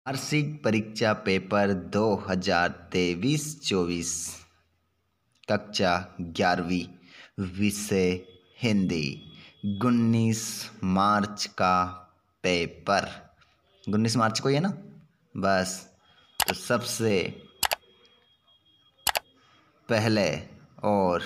वार्षिक परीक्षा पेपर 2023-24 कक्षा 11वीं विषय हिंदी 19 मार्च का पेपर 19 मार्च को ही है ना। बस तो सबसे पहले और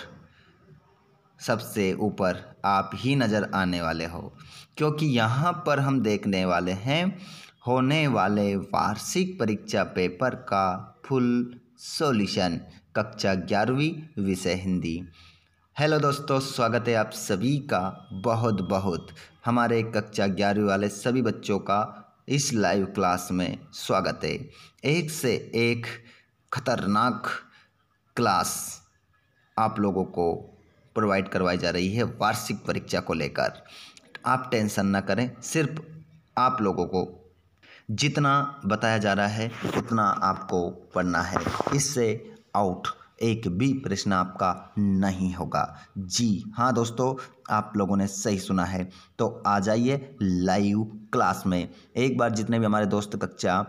सबसे ऊपर आप ही नज़र आने वाले हो, क्योंकि यहाँ पर हम देखने वाले हैं होने वाले वार्षिक परीक्षा पेपर का फुल सॉल्यूशन कक्षा 11वीं विषय हिंदी। हेलो दोस्तों, स्वागत है आप सभी का बहुत बहुत हमारे कक्षा 11वीं वाले सभी बच्चों का इस लाइव क्लास में स्वागत है। एक से एक खतरनाक क्लास आप लोगों को प्रोवाइड करवाई जा रही है वार्षिक परीक्षा को लेकर। आप टेंशन ना करें, सिर्फ आप लोगों को जितना बताया जा रहा है उतना आपको पढ़ना है। इससे आउट एक भी प्रश्न आपका नहीं होगा। जी हाँ दोस्तों, आप लोगों ने सही सुना है। तो आ जाइए लाइव क्लास में। एक बार जितने भी हमारे दोस्त कक्षा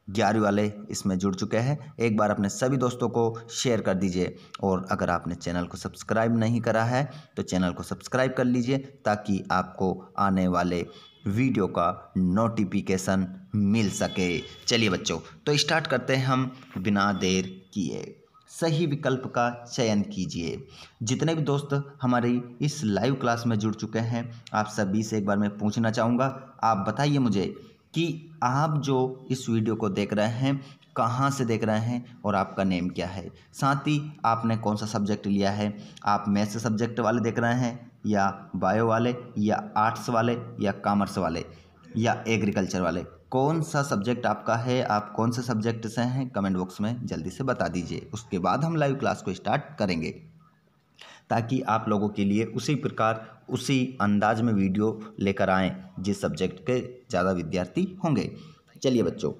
11वीं वाले इसमें जुड़ चुके हैं, एक बार अपने सभी दोस्तों को शेयर कर दीजिए। और अगर आपने चैनल को सब्सक्राइब नहीं करा है तो चैनल को सब्सक्राइब कर लीजिए, ताकि आपको आने वाले वीडियो का नोटिफिकेशन मिल सके। चलिए बच्चों, तो स्टार्ट करते हैं हम बिना देर किए। सही विकल्प का चयन कीजिए। जितने भी दोस्त हमारी इस लाइव क्लास में जुड़ चुके हैं, आप सभी से एक बार मैं पूछना चाहूँगा, आप बताइए मुझे कि आप जो इस वीडियो को देख रहे हैं कहाँ से देख रहे हैं और आपका नेम क्या है। साथ ही आपने कौन सा सब्जेक्ट लिया है। आप मैथ्स सब्जेक्ट वाले देख रहे हैं, या बायो वाले, या आर्ट्स वाले, या कॉमर्स वाले, या एग्रीकल्चर वाले। कौन सा सब्जेक्ट आपका है, आप कौन से सब्जेक्ट से हैं, कमेंट बॉक्स में जल्दी से बता दीजिए। उसके बाद हम लाइव क्लास को स्टार्ट करेंगे, ताकि आप लोगों के लिए उसी प्रकार उसी अंदाज में वीडियो लेकर आएँ जिस सब्जेक्ट के ज़्यादा विद्यार्थी होंगे। चलिए बच्चों,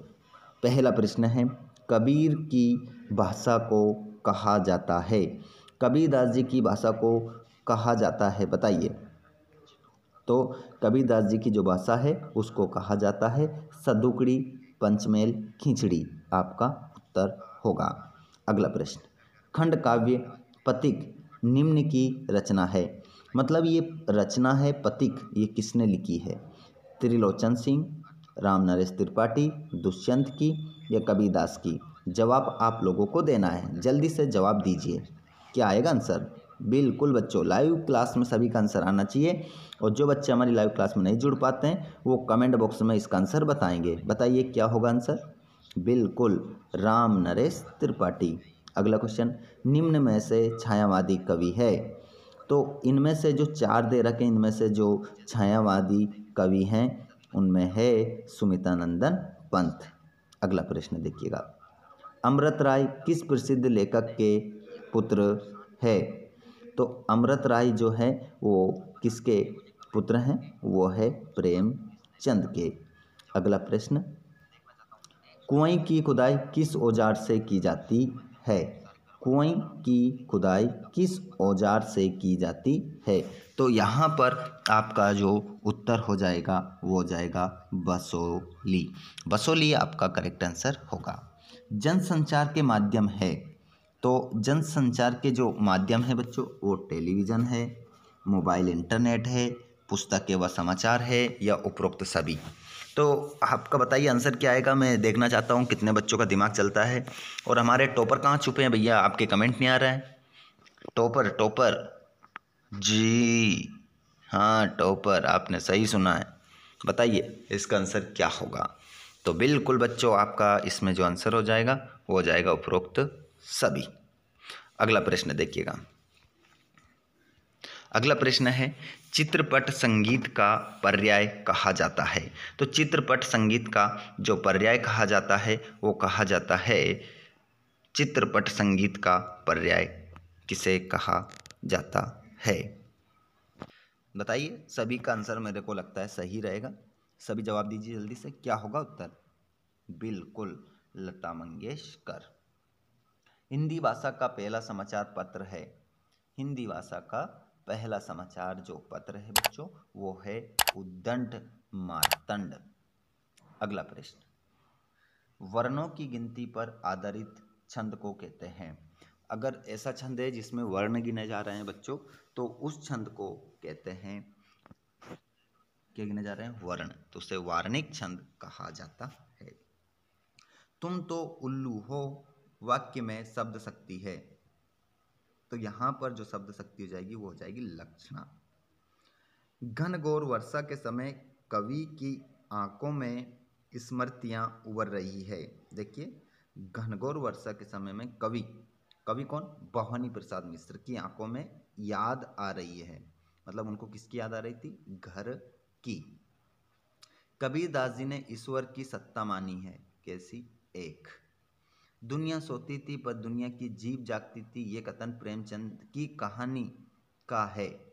पहला प्रश्न है, कबीर की भाषा को कहा जाता है। कबीरदास जी की भाषा को कहा जाता है, बताइए। तो कबीरदास जी की जो भाषा है उसको कहा जाता है सदुकड़ी पंचमेल खिचड़ी, आपका उत्तर होगा। अगला प्रश्न, खंड काव्य पथिक निम्न की रचना है। मतलब ये रचना है पथिक, ये किसने लिखी है। त्रिलोचन सिंह, राम नरेश त्रिपाठी, दुष्यंत की, या कबीरदास की। जवाब आप लोगों को देना है, जल्दी से जवाब दीजिए। क्या आएगा आंसर। बिल्कुल बच्चों, लाइव क्लास में सभी का आंसर आना चाहिए। और जो बच्चे हमारी लाइव क्लास में नहीं जुड़ पाते हैं वो कमेंट बॉक्स में इसका आंसर बताएंगे। बताइए क्या होगा आंसर। बिल्कुल राम नरेश त्रिपाठी। अगला क्वेश्चन, निम्न में से छायावादी कवि है। तो इनमें से जो चार दे रखे, इनमें से जो छायावादी कवि हैं उनमें है सुमित्रानंदन पंत। अगला प्रश्न देखिएगा, अमृत राय किस प्रसिद्ध लेखक के पुत्र है। तो अमृत राय जो है वो किसके पुत्र हैं, वो है प्रेमचंद के। अगला प्रश्न, कुएं की खुदाई किस औजार से की जाती है। कुएं की खुदाई किस औजार से की जाती है। तो यहाँ पर आपका जो उत्तर हो जाएगा वो हो जाएगा बसोली। बसोली आपका करेक्ट आंसर होगा। जनसंचार के माध्यम है। तो जनसंचार के जो माध्यम है बच्चों वो टेलीविज़न है, मोबाइल इंटरनेट है, पुस्तकें व समाचार है, या उपरोक्त सभी। तो आपका बताइए आंसर क्या आएगा। मैं देखना चाहता हूँ कितने बच्चों का दिमाग चलता है। और हमारे टॉपर कहाँ छुपे हैं भैया, आपके कमेंट नहीं आ रहा है। टॉपर टॉपर जी हाँ, टॉपर आपने सही सुना है। बताइए इसका आंसर क्या होगा। तो बिल्कुल बच्चों, आपका इसमें जो आंसर हो जाएगा वो हो जाएगा उपरोक्त सभी। अगला प्रश्न देखिएगा। अगला प्रश्न है, चित्रपट संगीत का पर्याय कहा जाता है। तो चित्रपट संगीत का जो पर्याय कहा जाता है वो कहा जाता है, चित्रपट संगीत का पर्याय किसे कहा जाता है। बताइए, सभी का आंसर मेरे को लगता है सही रहेगा। सभी जवाब दीजिए जल्दी से, क्या होगा उत्तर। बिल्कुल लता मंगेशकर। हिंदी भाषा का पहला समाचार पत्र है। हिंदी भाषा का पहला समाचार जो पत्र है बच्चों वो है उद्दंड मार्तंड। अगला प्रश्न, वर्णों की गिनती पर आधारित छंद को कहते हैं। अगर ऐसा छंद है जिसमें वर्ण गिने जा रहे हैं बच्चों, तो उस छंद को कहते हैं, क्या गिने जा रहे हैं? वर्ण। तो उसे वार्णिक छंद कहा जाता है। तुम तो उल्लू हो वाक्य में शब्द शक्ति है। तो यहां पर जो शब्द शक्ति हो जाएगी वो हो जाएगी लक्षणा। घनघोर वर्षा के समय कवि की आंखों में स्मृतियां उभर रही है। देखिए, घनघोर वर्षा के समय में कवि, कवि कौन? भवानी प्रसाद मिश्र की आंखों में याद आ रही है। मतलब उनको किसकी याद आ रही थी? घर की। कबीरदास जी ने ईश्वर की सत्ता मानी है। कैसी? एक, दुनिया सोती थी पर दुनिया की जीभ जागती थी, ये कथन प्रेमचंद की कहानी का है।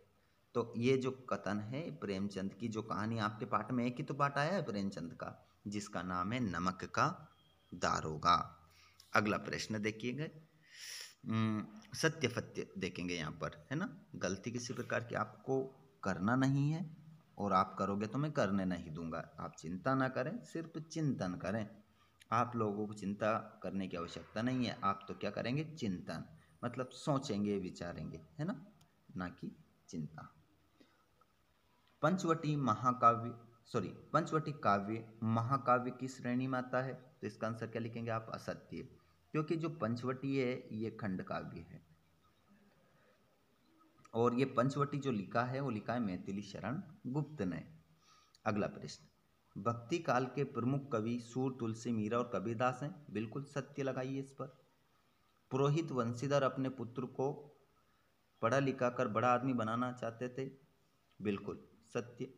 तो ये जो कथन है प्रेमचंद की, जो कहानी आपके पाठ में एक ही तो पाठ आया है प्रेमचंद का, जिसका नाम है नमक का दारोगा। अगला प्रश्न देखिएगा, सत्य फत्य देखेंगे यहाँ पर, है ना। गलती किसी प्रकार की आपको करना नहीं है, और आप करोगे तो मैं करने नहीं दूंगा। आप चिंता ना करें, सिर्फ चिंतन करें। आप लोगों को चिंता करने की आवश्यकता नहीं है। आप तो क्या करेंगे? चिंतन, मतलब सोचेंगे, विचारेंगे, है ना, ना कि चिंता। पंचवटी काव्य महाकाव्य की श्रेणी में आता है। तो इसका आंसर क्या लिखेंगे आप? असत्य, क्योंकि जो पंचवटी है ये खंड काव्य है, और ये पंचवटी जो लिखा है वो लिखा है मैथिली शरण गुप्त ने। अगला प्रश्न, भक्ति काल के प्रमुख कवि सूर, तुलसी, मीरा और कबीरदास हैं। बिल्कुल सत्य लगाइए इस पर। पुरोहित वंशीधर अपने पुत्र को पढ़ा लिखा कर बड़ा आदमी बनाना चाहते थे। बिल्कुल सत्य।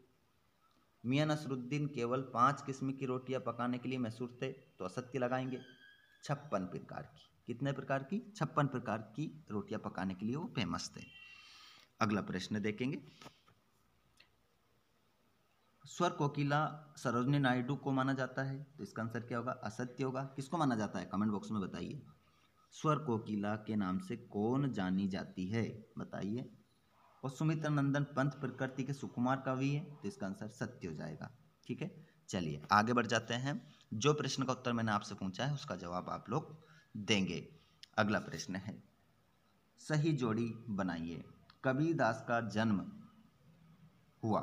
मियां नसरुद्दीन केवल 5 किस्म की रोटियां पकाने के लिए मशहूर थे। तो असत्य लगाएंगे। 56 प्रकार की। कितने प्रकार की? 56 प्रकार की रोटियां पकाने के लिए वो फेमस थे। अगला प्रश्न देखेंगे, स्वर कोकिला सरोजनी नायडू को माना जाता है। तो इसका आंसर क्या होगा? असत्य होगा। किसको माना जाता है? कमेंट बॉक्स में बताइए। स्वर कोकिला के नाम से कौन जानी जाती है? बताइए। और सुमित्रा नंदन पंत प्रकृति के सुकुमार कवि है। तो इसका आंसर सत्य हो जाएगा। ठीक है, चलिए आगे बढ़ जाते हैं। जो प्रश्न का उत्तर मैंने आपसे पूछा है उसका जवाब आप लोग देंगे। अगला प्रश्न है, सही जोड़ी बनाइए। कबीरदास का जन्म हुआ,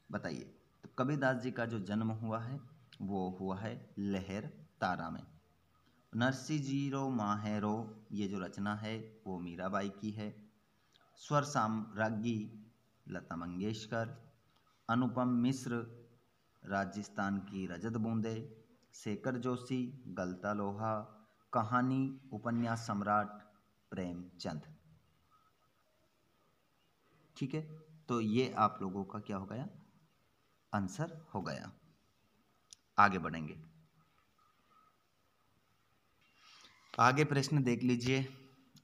बताइए। तो कबीरदास जी का जो जन्म हुआ है वो हुआ है लहर तारा में। नरसी जीरो माहेरो, ये जो रचना है वो मीराबाई की है। स्वर साम्राज्ञी लता मंगेशकर। अनुपम मिश्र राजस्थान की रजत बूंदे। शेखर जोशी गलता लोहा। कहानी उपन्यास सम्राट प्रेमचंद। ठीक है, तो ये आप लोगों का क्या हो गया? आंसर हो गया। आगे बढ़ेंगे। आगे प्रश्न देख लीजिए।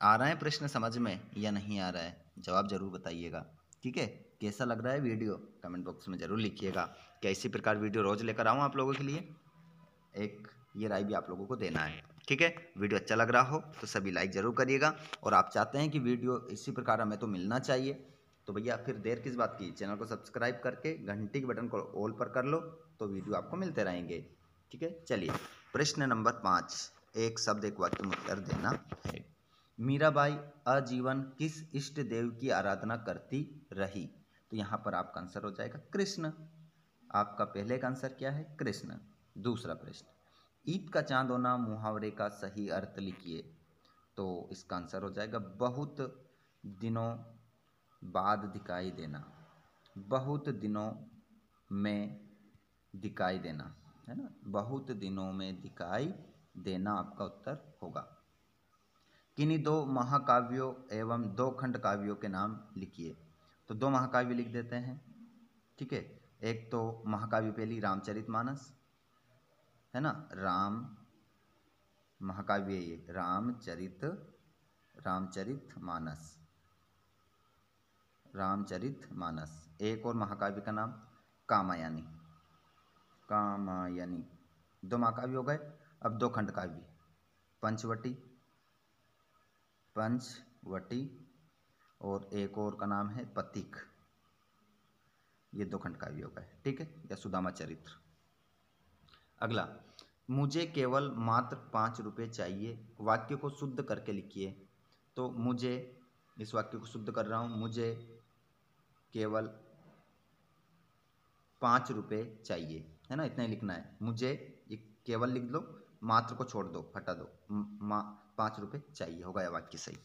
आ रहा है प्रश्न समझ में या नहीं आ रहा है? जवाब जरूर बताइएगा। ठीक है, कैसा लग रहा है वीडियो? कमेंट बॉक्स में ज़रूर लिखिएगा। क्या इसी प्रकार वीडियो रोज़ लेकर आऊँ आप लोगों के लिए? एक ये राय भी आप लोगों को देना है। ठीक है, वीडियो अच्छा लग रहा हो तो सभी लाइक ज़रूर करिएगा। और आप चाहते हैं कि वीडियो इसी प्रकार हमें तो मिलना चाहिए, तो भैया फिर देर किस बात की? चैनल को सब्सक्राइब करके घंटी के बटन को ऑल पर कर लो, तो वीडियो आपको मिलते रहेंगे। ठीक है, चलिए प्रश्न नंबर 5, एक शब्द एक वाक्य में उत्तर देना है। मीराबाई आजीवन किस इष्ट देव की आराधना करती रही? तो यहाँ पर आपका आंसर हो जाएगा कृष्ण। आपका पहले का आंसर क्या है? कृष्ण। दूसरा प्रश्न, ईद का चांद होना मुहावरे का सही अर्थ लिखिए। तो इसका आंसर हो जाएगा बहुत दिनों बाद दिखाई देना। बहुत दिनों में दिखाई देना, है ना। बहुत दिनों में दिखाई देना आपका उत्तर होगा। किन्हीं 2 महाकाव्यों एवं 2 खंड काव्यों के नाम लिखिए। तो 2 महाकाव्य लिख देते हैं। ठीक है, एक तो महाकाव्य पहली रामचरितमानस, है ना। राम महाकाव्य, ये रामचरित मानस। एक और महाकाव्य का नाम कामायनी। 2 महाकाव्य हो गए। अब 2 खंड काव्य, पंचवटी और एक और का नाम है पथिक। ये 2 खंड काव्य हो गए। ठीक है, या सुदामा चरित्र। अगला, मुझे केवल मात्र 5 रुपये चाहिए। वाक्य को शुद्ध करके लिखिए। तो मुझे, इस वाक्य को शुद्ध कर रहा हूँ, मुझे केवल 5 रुपये चाहिए, है ना, इतना ही लिखना है। मुझे, ये केवल लिख दो, मात्र को छोड़ दो, हटा दो, 5 रुपये चाहिए, हो गया वाक्य सही।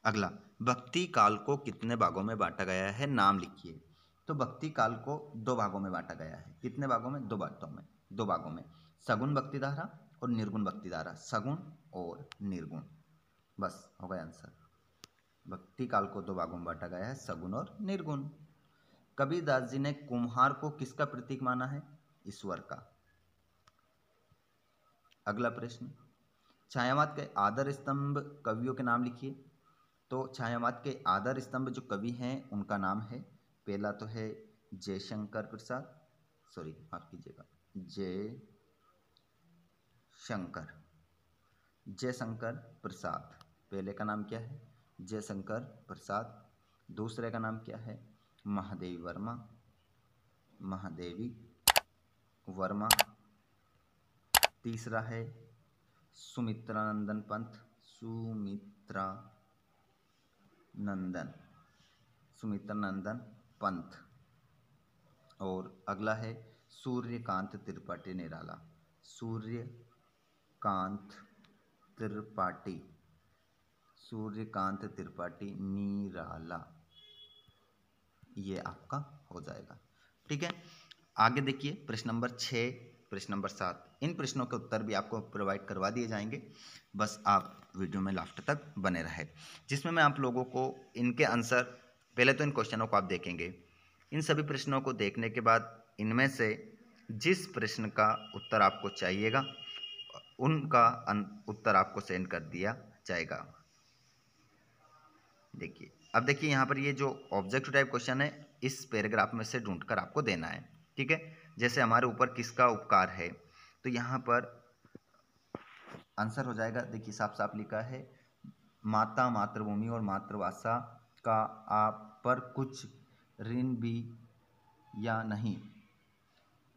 अगला, भक्ति काल को कितने भागों में बांटा गया है, नाम लिखिए। तो भक्ति काल को 2 भागों में बांटा गया है। कितने भागों में? 2 भागों में। सगुण भक्ति धारा और निर्गुण भक्ति धारा। सगुण और निर्गुण, बस हो गया आंसर। भक्ति काल को 2 भागों में बांटा गया है, सगुण और निर्गुण। कबीरदास जी ने कुम्हार को किसका प्रतीक माना है? ईश्वर का। अगला प्रश्न, छायावाद के आधार स्तंभ कवियों के नाम लिखिए। तो छायावाद के आधार स्तंभ जो कवि हैं उनका नाम है, पहला तो है जयशंकर प्रसाद, सॉरी माफ कीजिएगा, जयशंकर प्रसाद। पहले का नाम क्या है? जयशंकर प्रसाद। दूसरे का नाम क्या है? महादेवी वर्मा। तीसरा है सुमित्रानंदन पंत। और अगला है सूर्यकांत त्रिपाठी निराला। सूर्यकांत त्रिपाठी निराला, ये आपका हो जाएगा। ठीक है, आगे देखिए प्रश्न नंबर 6, प्रश्न नंबर 7। इन प्रश्नों के उत्तर भी आपको प्रोवाइड करवा दिए जाएंगे, बस आप वीडियो में लास्ट तक बने रहे, जिसमें मैं आप लोगों को इनके आंसर, पहले तो इन क्वेश्चनों को आप देखेंगे। इन सभी प्रश्नों को देखने के बाद इनमें से जिस प्रश्न का उत्तर आपको चाहिएगा उनका उत्तर आपको सेंड कर दिया जाएगा। देखिए, अब देखिए यहाँ पर ये जो ऑब्जेक्टिव टाइप क्वेश्चन है, इस पैराग्राफ में से ढूंढकर आपको देना है। ठीक है, जैसे हमारे ऊपर किसका उपकार है, तो यहाँ पर आंसर हो जाएगा, देखिए साफ साफ लिखा है, माता, मातृभूमि और मातृभाषा का आप पर कुछ ऋण भी या नहीं।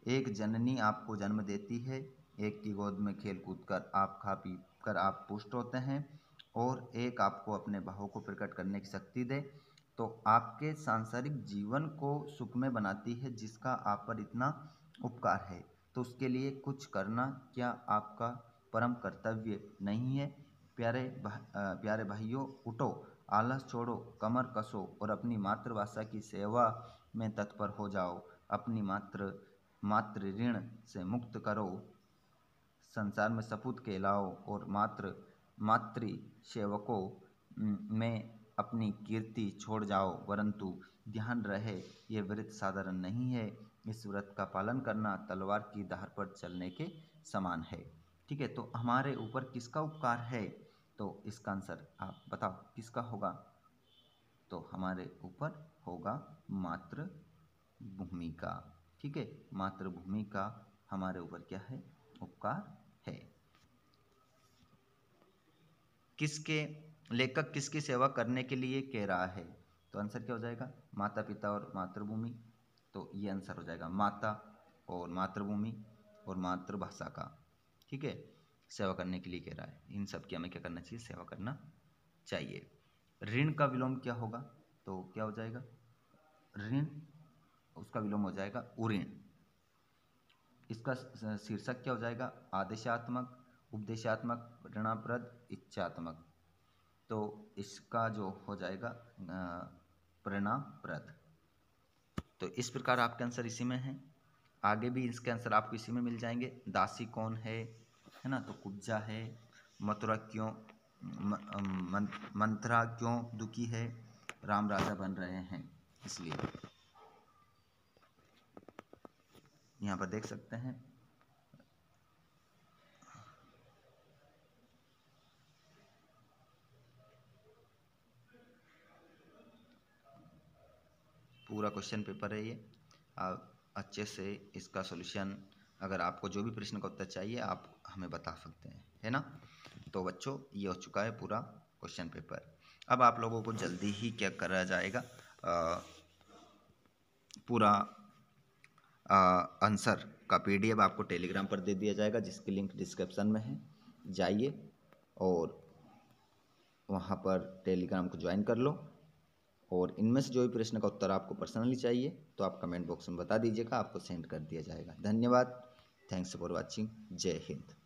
एक जननी आपको जन्म देती है, एक की गोद में खेल कूद कर आप खा पी कर आप पुष्ट होते हैं, और एक आपको अपने भाव को प्रकट करने की शक्ति दे, तो आपके सांसारिक जीवन को सुखमय बनाती है, जिसका आप पर इतना उपकार है, तो उसके लिए कुछ करना क्या आपका परम कर्तव्य नहीं है? प्यारे भाइयों, उठो, आलस छोड़ो, कमर कसो और अपनी मातृभाषा की सेवा में तत्पर हो जाओ। अपनी मातृ ऋण से मुक्त करो, संसार में सपूत कहलाओ और मातृ सेवकों में अपनी कीर्ति छोड़ जाओ। परंतु ध्यान रहे, ये व्रत साधारण नहीं है। इस व्रत का पालन करना तलवार की धार पर चलने के समान है। ठीक है, तो हमारे ऊपर किसका उपकार है? तो इसका आंसर आप बताओ किसका होगा? तो हमारे ऊपर होगा मातृभूमि का। ठीक है, मातृभूमि का हमारे ऊपर क्या है? उपकार है। लेखक किसकी सेवा करने के लिए कह रहा है? तो आंसर क्या हो जाएगा? माता पिता और मातृभूमि। तो ये आंसर हो जाएगा माता और मातृभूमि और मातृभाषा का। ठीक है, सेवा करने के लिए कह रहा है, इन सब की हमें क्या करना चाहिए? सेवा करना चाहिए। ऋण का विलोम क्या होगा? तो क्या हो जाएगा? ऋण, उसका विलोम हो जाएगा उऋण। इसका शीर्षक क्या हो जाएगा? आदेशात्मक, उपदेशात्मक, प्रेरणाप्रद, इच्छात्मक। तो इसका जो हो जाएगा प्रेरणाप्रद। तो इस प्रकार आपके आंसर इसी में हैं। आगे भी इसके आंसर आपको इसी में मिल जाएंगे। दासी कौन है ना? तो कुब्जा है। मथुरा क्यों मंथरा क्यों दुखी है? राम राजा बन रहे हैं इसलिए। यहाँ पर देख सकते हैं, पूरा क्वेश्चन पेपर है ये। आप अच्छे से इसका सॉल्यूशन, अगर आपको जो भी प्रश्न का उत्तर चाहिए आप हमें बता सकते हैं, है ना। तो बच्चों, ये हो चुका है पूरा क्वेश्चन पेपर। अब आप लोगों को जल्दी ही क्या करा जाएगा, पूरा आंसर का PDF आपको टेलीग्राम पर दे दिया जाएगा, जिसकी लिंक डिस्क्रिप्शन में है। जाइए और वहाँ पर टेलीग्राम को ज्वाइन कर लो, और इनमें से जो भी प्रश्न का उत्तर आपको पर्सनली चाहिए तो आप कमेंट बॉक्स में बता दीजिएगा, आपको सेंड कर दिया जाएगा। धन्यवाद। Thanks for watching. जय हिंद।